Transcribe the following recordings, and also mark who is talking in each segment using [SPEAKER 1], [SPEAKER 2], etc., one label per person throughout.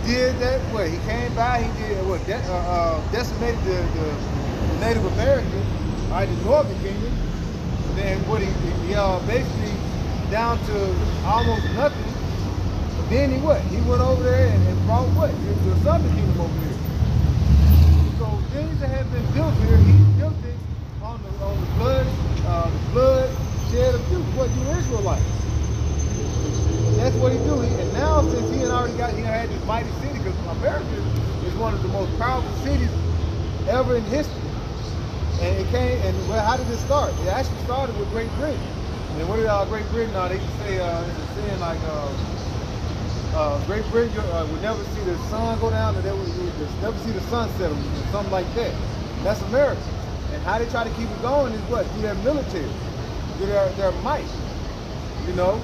[SPEAKER 1] did that. What he came by, he did what? Decimated the Native Americans, right? The Northern Kingdom. And then what he basically down to almost nothing. But then he what? He went over there and brought what? The Southern Kingdom over here. So things that have been built here, he built it on the blood shed of you, what you Israelites. That's what he do. And now since he had this mighty city, because America is one of the most powerful cities ever in history. And it came, and well, how did it start? It actually started with Great Britain. And what did Great Britain, they used to say, saying like, Great Britain would never see the sun go down, or they would never see the sun set, or something like that. That's America. And how they try to keep it going is what? Through their military, through their might. You know,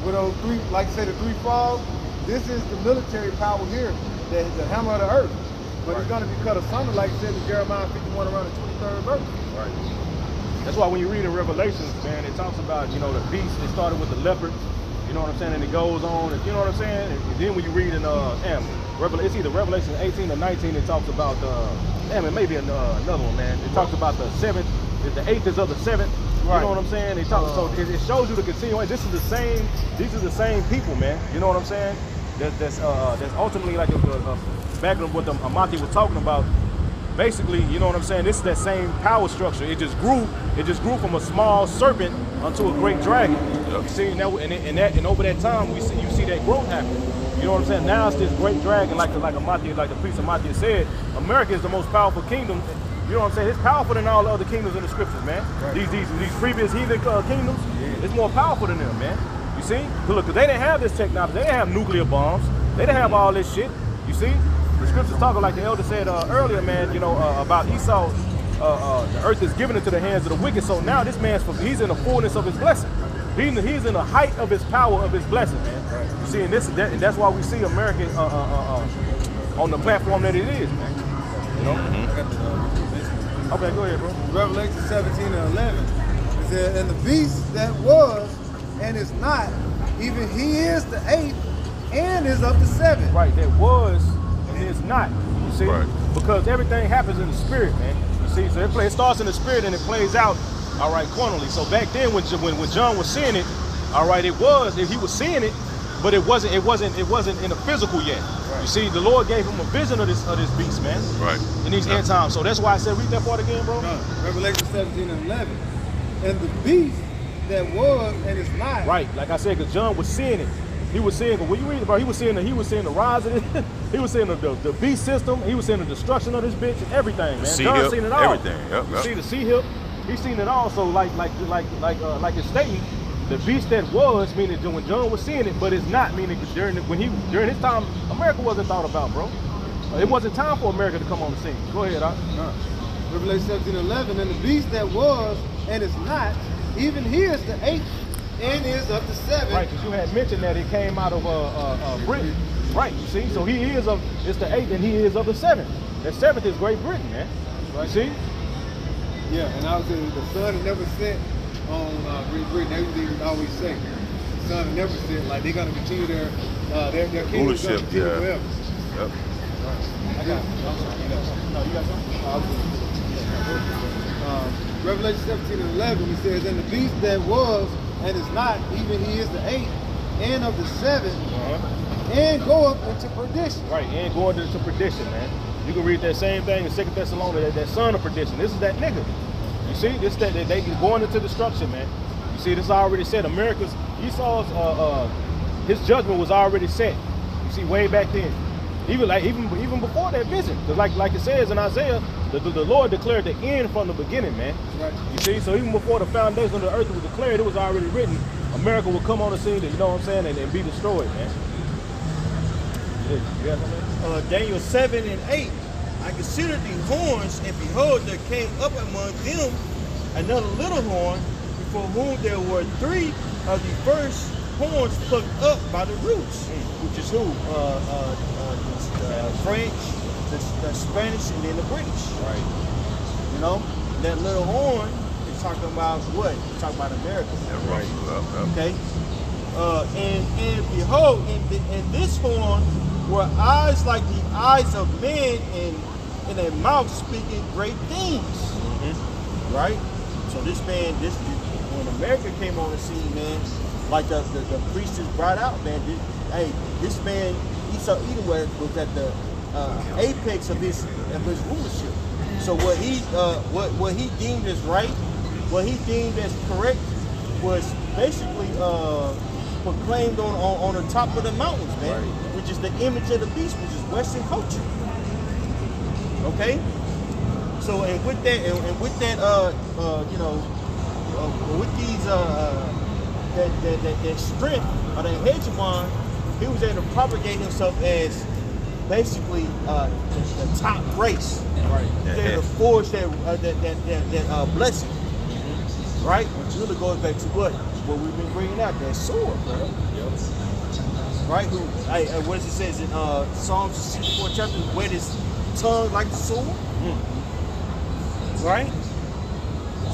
[SPEAKER 1] with those three, like I say, the three frogs, this is the military power here, the hammer of the earth. But it's going to be cut asunder, like it said in Jeremiah 51 around the 23rd verse.
[SPEAKER 2] Right. That's why when you read in Revelations, man, it talks about, you know, the beast. It started with the leopard, you know what I'm saying, and it goes on, and, you know what I'm saying? And then when you read in, it's either Revelation 18 or 19, it talks about, it may be another one, man. It talks about the seventh, the eighth is of the seventh. Right. You know what I'm saying? It talks, so it shows you the continuation. These are the same people, man. You know what I'm saying? That's ultimately like back on what the Amati was talking about. Basically, you know what I'm saying? This is that same power structure. It just grew from a small serpent unto a great dragon. Yep. You see now, and over that time, you see that growth happen. You know what I'm saying? Now it's this great dragon, like the priest Amati said. America is the most powerful kingdom. You know what I'm saying? It's powerful than all the other kingdoms in the scriptures, man. Right. These previous heathen kingdoms, it's more powerful than them, man. You see? Look, because they didn't have this technology. They didn't have nuclear bombs. They didn't have all this shit. You see? The scriptures talking, like the elder said earlier, man, you know, about Esau, the earth is given into the hands of the wicked. So now this he's in the fullness of his blessing. He's in the height of his power, of his blessing, man. Right. You see, and that's why we see America on the platform that it is, man. You know? Okay, go ahead, bro.
[SPEAKER 1] Revelation 17 and 11. It said, and the beast that was and is not, even he is the eighth and is of the seventh.
[SPEAKER 2] Right, that was and is not. You see? Right. Because everything happens in the spirit, man. You see? So it starts in the spirit and it plays out, all right, quantally. So back then when John was seeing it, all right, he was seeing it, but it wasn't in the physical yet. Right. You see, the Lord gave him a vision of this beast, man. Right. In these end times. So that's why I said read that part again, bro.
[SPEAKER 1] No, Revelation 17 and 11. And the beast that was and is not.
[SPEAKER 2] Right. Like I said, because John was seeing it. He was seeing, when you read it, bro, he was seeing the rise of it. He was seeing the beast system. He was seeing the destruction of this bitch and everything, man. John seen it all.
[SPEAKER 3] Everything. Yep.
[SPEAKER 2] See the sea hip. He's seen it all. So like it's stating, the beast that was, meaning when John was seeing it, but it's not, meaning during his time, America wasn't thought about, bro. It wasn't time for America to come on the scene. Go ahead,
[SPEAKER 1] Revelation 17:11, and the beast that was and is not, even he is the eighth and is of the seventh.
[SPEAKER 2] Right, because you had mentioned that it came out of Britain. Right, you see, so it's the eighth and he is of the seventh. The seventh is Great Britain, man. Right. You see?
[SPEAKER 1] Yeah, and I was saying the sun had never set on Great Britain. That's what they always say. The sun had never set. Like they're gonna continue their kingdom is gonna continue forever.
[SPEAKER 3] Yep.
[SPEAKER 2] I got it. No, you got something?
[SPEAKER 1] Revelation 17 and 11, it says, and the beast that was and is not, even he is the eighth and of the seventh, and goeth into perdition.
[SPEAKER 2] Right, and going into perdition, man. You can read that same thing in 2 Thessalonians, that son of perdition. This is that nigga. You see, this that they going into destruction, man. You see, this already said. Esau's his judgment was already set. You see, way back then, even before that vision, because like it says in Isaiah, the Lord declared the end from the beginning, man. Right. You see, so even before the foundation of the earth was declared, it was already written. America will come on the scene, you know what I'm saying, and be destroyed, man.
[SPEAKER 4] Daniel 7 and 8. I considered the horns, and behold, there came up among them another little horn, before whom there were three of the first horns plucked up by the roots, which is who? The French, the Spanish, and then the British.
[SPEAKER 2] Right.
[SPEAKER 4] You know, that little horn is talking about what? It's talking about America.
[SPEAKER 3] Yeah, right.
[SPEAKER 4] Okay. And behold, in this horn were eyes like the eyes of men, and a mouth speaking great things. Right? So this man, when America came on the scene, man, like the priest just brought out, man, this man, Esau Edom was at the apex of his rulership. So what he deemed as right, what he deemed as correct, was basically proclaimed on the top of the mountains, man, which is the image of the beast, which is Western culture. Okay. So with that, you know, with these that strength of the hegemon, he was able to propagate himself as basically the top race.
[SPEAKER 2] Right.
[SPEAKER 4] He was able to forge that blessing. Right? Which really goes back to what we've been bringing out, that sword, bro.
[SPEAKER 2] Yep.
[SPEAKER 4] Right? What does it says in Psalms 64 chapter? Wet his tongue like the sword. Right?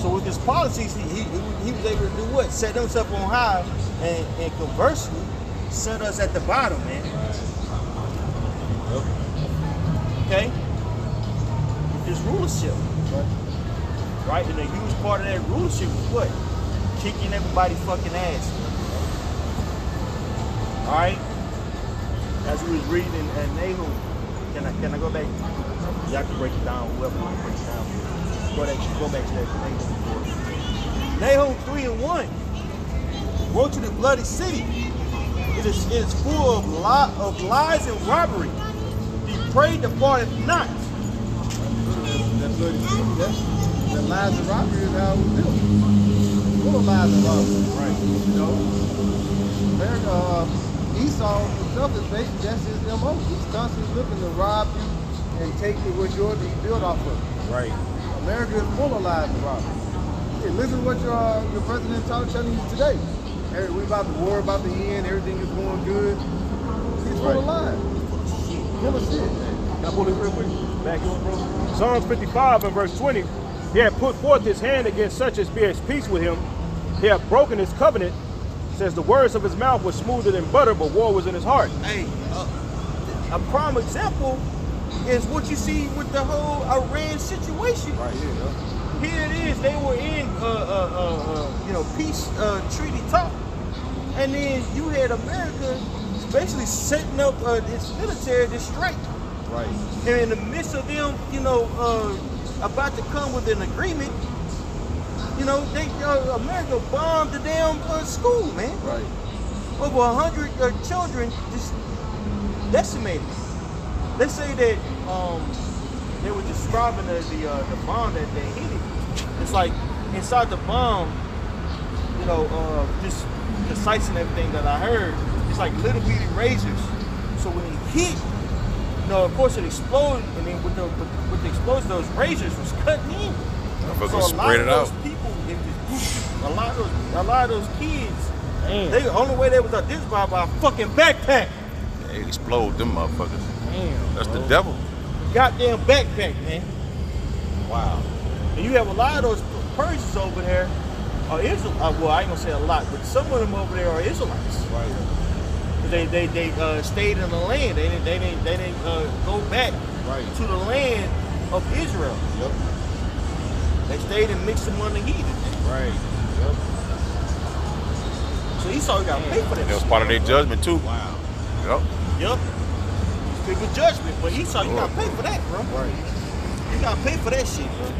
[SPEAKER 4] So with his policies, he was able to do what? Set himself on high, and conversely, set us at the bottom, man. Okay? With his rulership. Right? And a huge part of that rulership was what? Kicking everybody's fucking ass. Alright? As we was reading in Nahum, can I go back? Y'all can break it down, whoever wants to break it down. Go back to that Nahum 3:1. Woe to the bloody city. It is full of lies and robbery. The prey departeth not.
[SPEAKER 1] That's bloody city. The lies and robbery is how it was built. Full of lies and robbery.
[SPEAKER 2] Right.
[SPEAKER 1] You know, America, Esau himself is basically, that's his MO. He's constantly looking to rob you and take what's yours and build off of it.
[SPEAKER 2] Right.
[SPEAKER 1] America is full of lies and robbery. Hey, listen to what your president telling you today. Hey, we about the war about to end, everything is going good. He's full of lies. Full of shit.
[SPEAKER 2] Can I pull this real quick? Back up, bro. Psalms 55 and verse 20. He had put forth his hand against such as be at peace with him. He had broken his covenant. Says the words of his mouth were smoother than butter, but war was in his heart.
[SPEAKER 4] Hey, a prime example is what you see with the whole Iran situation.
[SPEAKER 2] Right here, yeah.
[SPEAKER 4] Here it is. They were in peace treaty talk, and then you had America basically setting up its military to strike.
[SPEAKER 2] Right.
[SPEAKER 4] And in the midst of them, about to come with an agreement, America bombed the damn school, man.
[SPEAKER 2] Right.
[SPEAKER 4] Over 100 children just decimated. They say that they were describing the bomb that they hit it. It's like inside the bomb, just the sights and everything that I heard, it's like little bitty razors. So when it hit, of course it exploded, and then with the explosion, those razors was cutting in. So a lot of those people, a lot of those kids, the only way they was identified by a fucking backpack.
[SPEAKER 3] They explode them motherfuckers.
[SPEAKER 2] Damn,
[SPEAKER 3] That's
[SPEAKER 2] bro.
[SPEAKER 3] the devil.
[SPEAKER 4] Goddamn backpack, man.
[SPEAKER 2] Wow.
[SPEAKER 4] And you have a lot of those Persians over there, or Israelites. Well, I ain't gonna say a lot, but some of them over there are Israelites.
[SPEAKER 2] Right.
[SPEAKER 4] They stayed in the land. They didn't go back to the land of Israel.
[SPEAKER 2] Yep.
[SPEAKER 4] They stayed and mixed among the heathen.
[SPEAKER 2] Right. Yep.
[SPEAKER 4] So Esau got to pay for that.
[SPEAKER 3] That was part of their judgment too.
[SPEAKER 2] Wow.
[SPEAKER 3] Yep.
[SPEAKER 4] Yep. People judgment, but Esau, you got to pay for that, bro.
[SPEAKER 2] Right.
[SPEAKER 4] You got to pay for that shit, bro.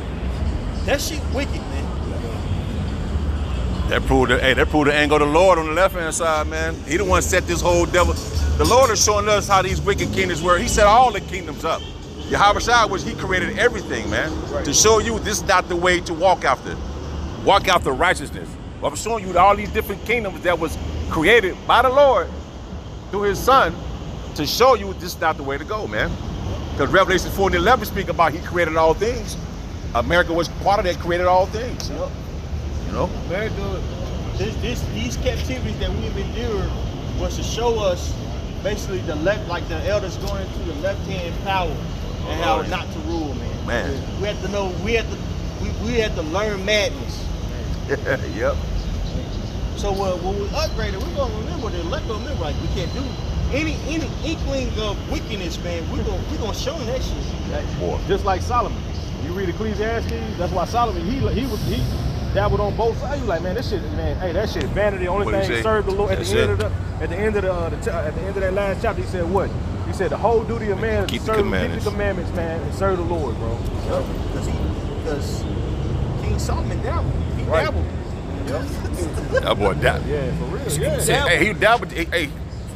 [SPEAKER 4] That shit wicked, man.
[SPEAKER 3] That proved the anger of the Lord on the left hand side, man. He the one set this whole devil. The Lord is showing us how these wicked kingdoms were. He set all the kingdoms up. Yahweh Shai was, he created everything, man.
[SPEAKER 2] Right.
[SPEAKER 3] To show you this is not the way to walk after. Walk after righteousness. Well, I'm showing you all these different kingdoms that was created by the Lord through his son to show you this is not the way to go, man. Because Revelation 4:11 speak about he created all things. America was part of that, created all things.
[SPEAKER 4] Yep.
[SPEAKER 3] You know?
[SPEAKER 4] America, these captivities that we've endured was to show us basically the elders going into the left-hand power and how not to rule, man.
[SPEAKER 3] Man.
[SPEAKER 4] We had to know, we had to learn madness.
[SPEAKER 3] Yep.
[SPEAKER 4] So when we upgraded, we're gonna remember the elect gonna remember, like we can't do any inkling of wickedness, man, we gonna show him that shit.
[SPEAKER 3] Boy.
[SPEAKER 2] Just like Solomon. You read Ecclesiastes, that's why Solomon, he dabbled on both sides. You like, man, this shit, man, hey, that shit vanity. The only
[SPEAKER 3] What'd he
[SPEAKER 2] thing
[SPEAKER 3] say?
[SPEAKER 2] served the Lord at
[SPEAKER 3] That's
[SPEAKER 2] the end
[SPEAKER 3] it.
[SPEAKER 2] of that last chapter. He said what? He said the whole duty of man is
[SPEAKER 3] Keep
[SPEAKER 2] to
[SPEAKER 3] the
[SPEAKER 2] serve,
[SPEAKER 3] commandments.
[SPEAKER 2] keep the commandments, man, and serve the Lord, bro.
[SPEAKER 4] Because King Solomon dabbled. He
[SPEAKER 2] Right.
[SPEAKER 4] dabbled.
[SPEAKER 3] That boy dabbled.
[SPEAKER 2] Yeah, for real. Yeah.
[SPEAKER 3] Hey, he dabbled. Hey,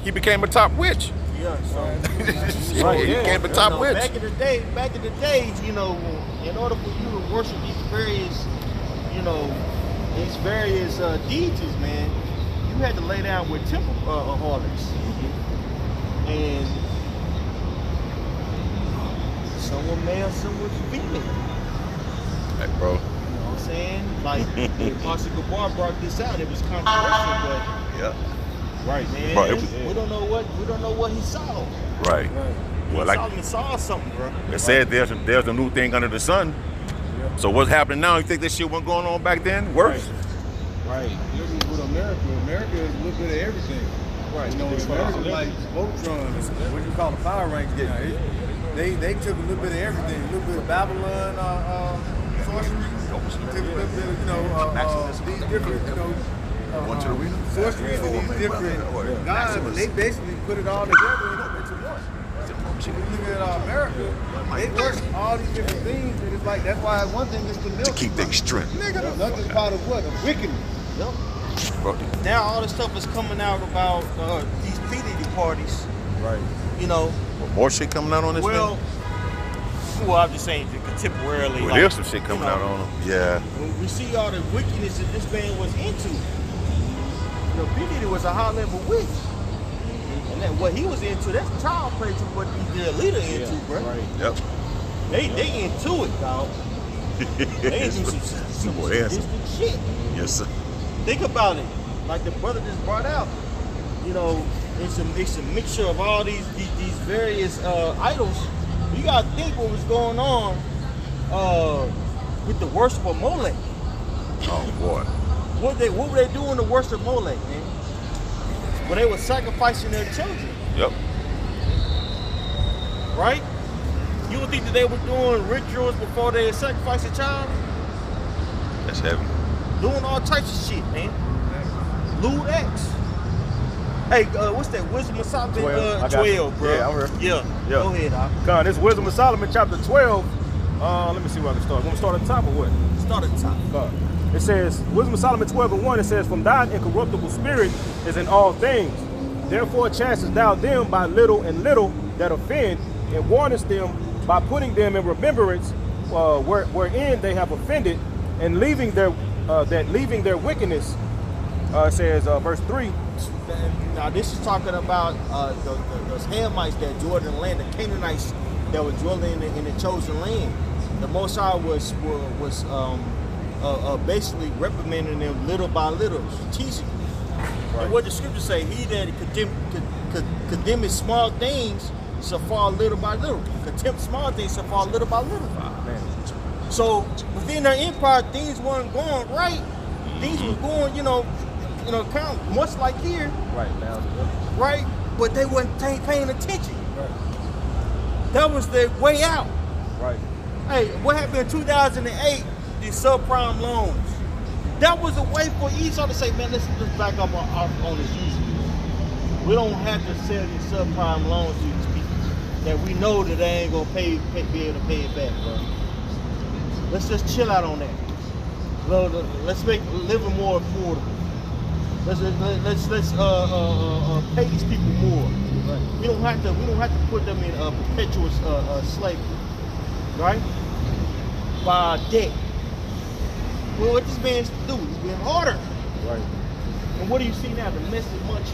[SPEAKER 3] he became a top witch.
[SPEAKER 4] Yeah, so
[SPEAKER 2] Right,
[SPEAKER 3] He
[SPEAKER 2] yeah.
[SPEAKER 3] became a top witch.
[SPEAKER 4] back in the days, you know, in order for you to worship these various, you know, deities, man, you had to lay down with temple harlots. And some were male, some were female.
[SPEAKER 3] Hey, bro.
[SPEAKER 4] You know what I'm saying? Like, Apostle Gabar brought this out. It was controversial,
[SPEAKER 3] Yeah.
[SPEAKER 2] Right.
[SPEAKER 4] but man,
[SPEAKER 3] Bro, it was-
[SPEAKER 4] we don't know what he saw.
[SPEAKER 3] Right. Well, like
[SPEAKER 4] Solomon saw something, bro.
[SPEAKER 3] it said, there's a new thing under the sun. So what's happening now? You think this shit wasn't going on back then? Worse.
[SPEAKER 2] Right.
[SPEAKER 1] Look at with America is a little bit of everything.
[SPEAKER 2] Right.
[SPEAKER 1] You know, America like Voltron, what you call the Power Rangers. They took a little bit of everything, a little bit of Babylon sorcery, took a little bit of, these different, sorceries and these different gods, and they basically put it all together into one. When you look at America, they worship all these different things, and it's like, that's why one thing is the milk.
[SPEAKER 3] To keep things strength.
[SPEAKER 1] Nothing's part of what? Of wickedness.
[SPEAKER 4] Yep.
[SPEAKER 3] Bro,
[SPEAKER 4] Now all this stuff is coming out about these PDD parties.
[SPEAKER 2] Right.
[SPEAKER 4] You know,
[SPEAKER 3] more shit coming out on this
[SPEAKER 4] well,
[SPEAKER 3] thing?
[SPEAKER 4] I'm just saying that contemporarily.
[SPEAKER 3] Well,
[SPEAKER 4] like,
[SPEAKER 3] there's some shit coming
[SPEAKER 4] you know,
[SPEAKER 3] out on them. Yeah.
[SPEAKER 4] When we see all the wickedness that this man was into, you know, PDD was a high level witch. And then what he was into, that's child play to what the leader into, bro.
[SPEAKER 2] Right.
[SPEAKER 3] Yep.
[SPEAKER 4] They into it, dog. They into some
[SPEAKER 3] Boy, handsome.
[SPEAKER 4] sadistic shit.
[SPEAKER 3] Yes, sir.
[SPEAKER 4] Think about it, like the brother just brought out. You know, it's a mixture of all these various idols. You gotta think what was going on with the worship of Molech.
[SPEAKER 3] Oh boy.
[SPEAKER 4] What were they doing to worship Molech, man? Well, they were sacrificing their children,
[SPEAKER 3] Yep.
[SPEAKER 4] right? You would think that they were doing rituals before they sacrificed a child?
[SPEAKER 3] That's heavy.
[SPEAKER 4] Doing all types of shit, man. Lewd acts. Hey, what's that? Wisdom of Solomon
[SPEAKER 2] 12. I got you.
[SPEAKER 4] 12, bro.
[SPEAKER 2] Yeah, I'm here.
[SPEAKER 4] Yeah.
[SPEAKER 2] Yeah.
[SPEAKER 4] Go ahead, Doc.
[SPEAKER 2] Con, this Wisdom of Solomon, chapter 12. Let me see where I can start. Want to start at the top or what?
[SPEAKER 4] Start at the top.
[SPEAKER 2] God. It says, Wisdom of Solomon 12:1, it says, from thine incorruptible spirit is in all things. Therefore chastest thou them by little and little that offend, and warnest them by putting them in remembrance wherein they have offended, and leaving their wickedness. It says, verse 3.
[SPEAKER 4] Now this is talking about those Hamites that dwelled in the land, the Canaanites that were dwelling in the chosen land. The Most High was basically reprimanding them little by little, strategically.
[SPEAKER 2] Right.
[SPEAKER 4] And what the scriptures say, he that condemns small things shall fall little by little. Contempt small things shall fall little by little.
[SPEAKER 2] Man.
[SPEAKER 4] So within their empire, things weren't going right. Things were going, kind of much like here,
[SPEAKER 2] Right now.
[SPEAKER 4] right? But they wasn't paying attention. That was their way out.
[SPEAKER 2] Right.
[SPEAKER 4] Hey, what happened in 2008? These subprime loans. That was a way for Esau to say, man, let's back up on this usual. We don't have to sell these subprime loans to these people that we know that they ain't gonna be able to pay it back, bro. Let's just chill out on that. Let's make living more affordable. Let's pay these people more. Right. We don't have to put them in perpetual slavery, right? By debt. Well, what this man's do? He's been ordered.
[SPEAKER 2] Right.
[SPEAKER 4] And what do you see now? The message much